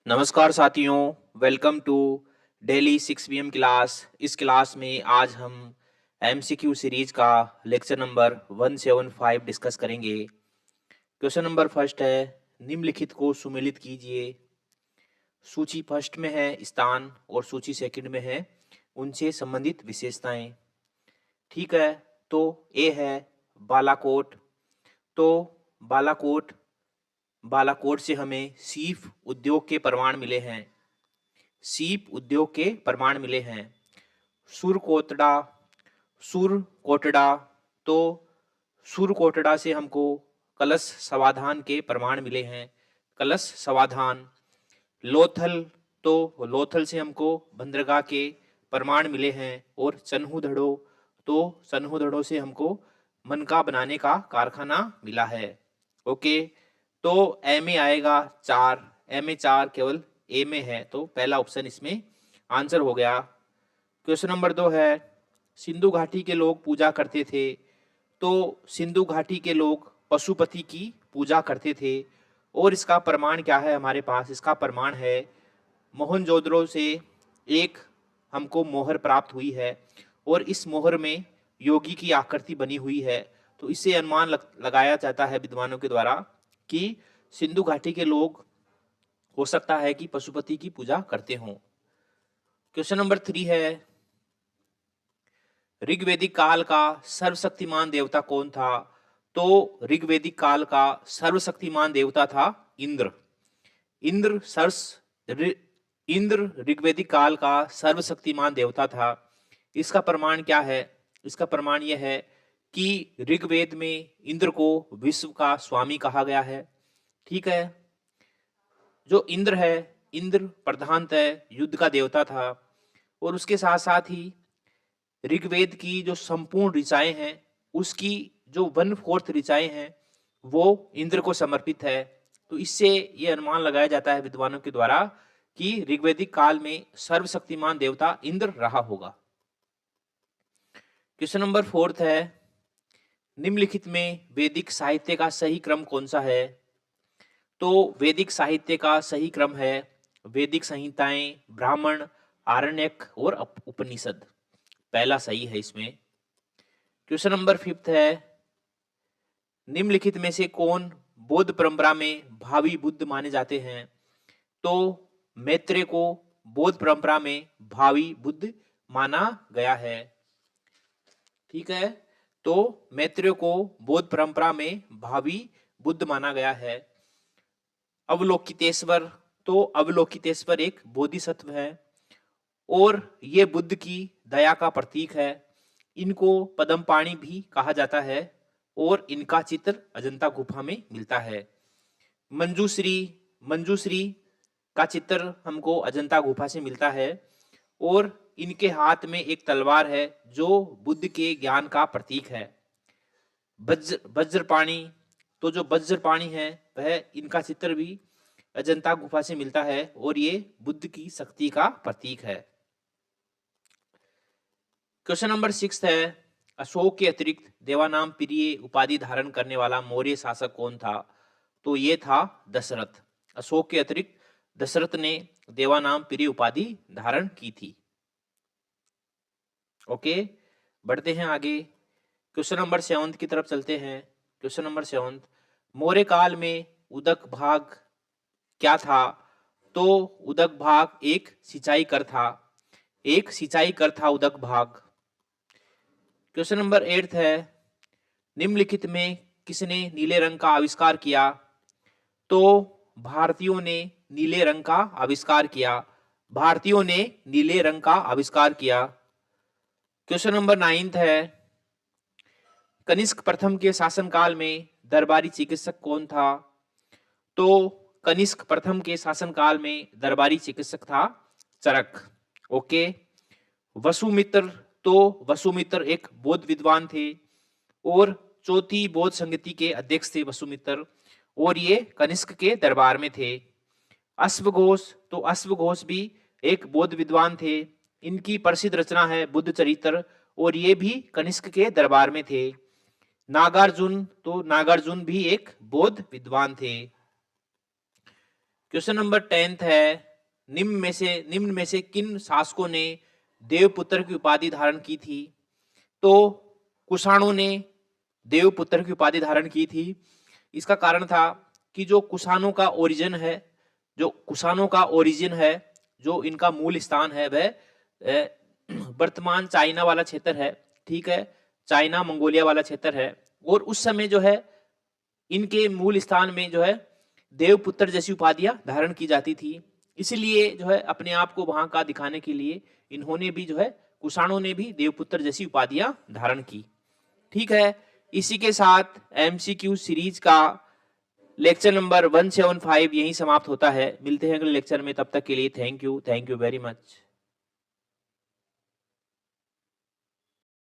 नमस्कार साथियों, welcome to daily 6 PM class. इस क्लास में आज हम एमसीक्यू सीरीज का लेक्चर नंबर 175 डिस्कस करेंगे। क्वेश्चन नंबर फर्स्ट है, निम्नलिखित को सुमेलित कीजिए। सूची फर्स्ट में है स्थान और सूची सेकंड में है उनसे संबंधित विशेषताएं। ठीक है, तो ए है बालाकोट। तो बालाकोट बालाकोट से हमें सीप उद्योग के प्रमाण मिले हैं। सीप उद्योग के प्रमाण मिले हैं। सुरकोटड़ा सुरकोटड़ा तो सुरकोटड़ा से हमको कलश समाधान के प्रमाण मिले हैं। कलश समाधान। लोथल तो लोथल से हमको बंदरगाह के प्रमाण मिले हैं। और चन्हूधड़ो तो चन्हूधड़ो से हमको मनका बनाने का कारखाना मिला है। ओके, तो ए में आएगा 4। ए में 4 केवल ए में है, तो पहला ऑप्शन इसमें आंसर हो गया। क्वेश्चन नंबर 2 है, सिंधु घाटी के लोग पूजा करते थे। तो सिंधु घाटी के लोग पशुपति की पूजा करते थे। और इसका प्रमाण क्या है हमारे पास? इसका प्रमाण है मोहनजोदड़ो से एक हमको मोहर प्राप्त हुई है और इस मोहर में योगी की आकृति बनी हुई है। तो इससे अनुमान लगाया जाता है विद्वानों के द्वारा कि सिंधु घाटी के लोग हो सकता है कि पशुपति की पूजा करते हों। क्वेश्चन नंबर 3 है, ऋग्वेदिक काल का सर्वशक्तिमान देवता कौन था? तो ऋग्वेदिक काल का सर्वशक्तिमान देवता था इंद्र। इंद्र सर्स इंद्र ऋग्वेदिक काल का सर्वशक्तिमान देवता था। इसका प्रमाण क्या है? इसका प्रमाण यह है कि ऋग्वेद में इंद्र को विश्व का स्वामी कहा गया है। ठीक है, जो इंद्र है, इंद्र प्रधानतः युद्ध का देवता था और उसके साथ साथ ही ऋग्वेद की जो संपूर्ण ऋचाएं हैं उसकी जो 1/4 ऋचाएं हैं वो इंद्र को समर्पित है। तो इससे ये अनुमान लगाया जाता है विद्वानों के द्वारा कि ऋग्वेदिक काल में सर्वशक्तिमान देवता इंद्र रहा होगा। क्वेश्चन नंबर 4 है, निम्नलिखित में वैदिक साहित्य का सही क्रम कौन सा है? तो वैदिक साहित्य का सही क्रम है वैदिक संहिताएं, ब्राह्मण, आरण्यक और उपनिषद। पहला सही है इसमें। क्वेश्चन नंबर 5 है, निम्नलिखित में से कौन बौद्ध परंपरा में भावी बुद्ध माने जाते हैं? तो मैत्रेय को बौद्ध परंपरा में भावी बुद्ध माना गया है। ठीक है, तो मैत्रेय को बौद्ध परंपरा में भावी बुद्ध माना गया है। अवलोकितेश्वर तो अवलोकितेश्वर एक बोधिसत्व है और ये बुद्ध की दया का प्रतीक है। इनको पद्मपाणि भी कहा जाता है और इनका चित्र अजंता गुफा में मिलता है। मंजूश्री मंजूश्री का चित्र हमको अजंता गुफा से मिलता है और इनके हाथ में एक तलवार है जो बुद्ध के ज्ञान का प्रतीक है। वज्रपाणि तो जो वज्रपाणि है वह इनका चित्र भी अजंता गुफा से मिलता है और ये बुद्ध की शक्ति का प्रतीक है। क्वेश्चन नंबर 6 है, अशोक के अतिरिक्त देवानाम प्रिय उपाधि धारण करने वाला मौर्य शासक कौन था? तो ये था दशरथ। अशोक के अतिरिक्त दशरथ ने देवानाम प्रिय उपाधि धारण की थी। ओके, बढ़ते हैं आगे। क्वेश्चन नंबर 7 की तरफ चलते हैं। क्वेश्चन नंबर 7, मौर्य काल में उदक भाग क्या था? तो उदक भाग एक सिंचाई कर था। एक सिंचाई कर था उदक भाग। क्वेश्चन नंबर 8 है, निम्नलिखित में किसने नीले रंग का आविष्कार किया? तो भारतीयों ने नीले रंग का आविष्कार किया। भारतीयों ने नीले रंग का आविष्कार किया। क्वेश्चन नंबर 9 है, कनिष्क प्रथम के शासनकाल में दरबारी चिकित्सक कौन था? तो कनिष्क प्रथम के शासनकाल में दरबारी चिकित्सक था चरक। ओके, वसुमित्र तो वसुमित्र एक बौद्ध विद्वान थे और चौथी बौद्ध संगति के अध्यक्ष थे वसुमित्र और ये कनिष्क के दरबार में थे। अश्वघोष तो अश्वघोष भी एक बौद्ध विद्वान थे। इनकी प्रसिद्ध रचना है बुद्ध चरित्र और ये भी कनिष्क के दरबार में थे। नागार्जुन तो नागार्जुन भी एक बौद्ध विद्वान थे। क्वेश्चन नंबर 10 है, निम्न में से किन शासकों ने देवपुत्र की उपाधि धारण की थी? तो कुषाणों ने देवपुत्र की उपाधि धारण की थी। इसका कारण था कि जो कुषाणों का ओरिजिन है, जो इनका मूल स्थान है, वह वर्तमान चाइना वाला क्षेत्र है। ठीक है, चाइना मंगोलिया वाला क्षेत्र है। और उस समय जो है इनके मूल स्थान में जो है देवपुत्र जैसी उपाधियां धारण की जाती थी। इसलिए जो है अपने आप को वहां का दिखाने के लिए इन्होंने भी जो है कुषाणों ने भी देवपुत्र जैसी उपाधियां धारण की। ठीक है, इसी के साथ एमसीक्यू सीरीज का लेक्चर नंबर 175 यहीं समाप्त होता है। मिलते हैं अगले लेक्चर में, तब तक के लिए थैंक यू वेरी मच।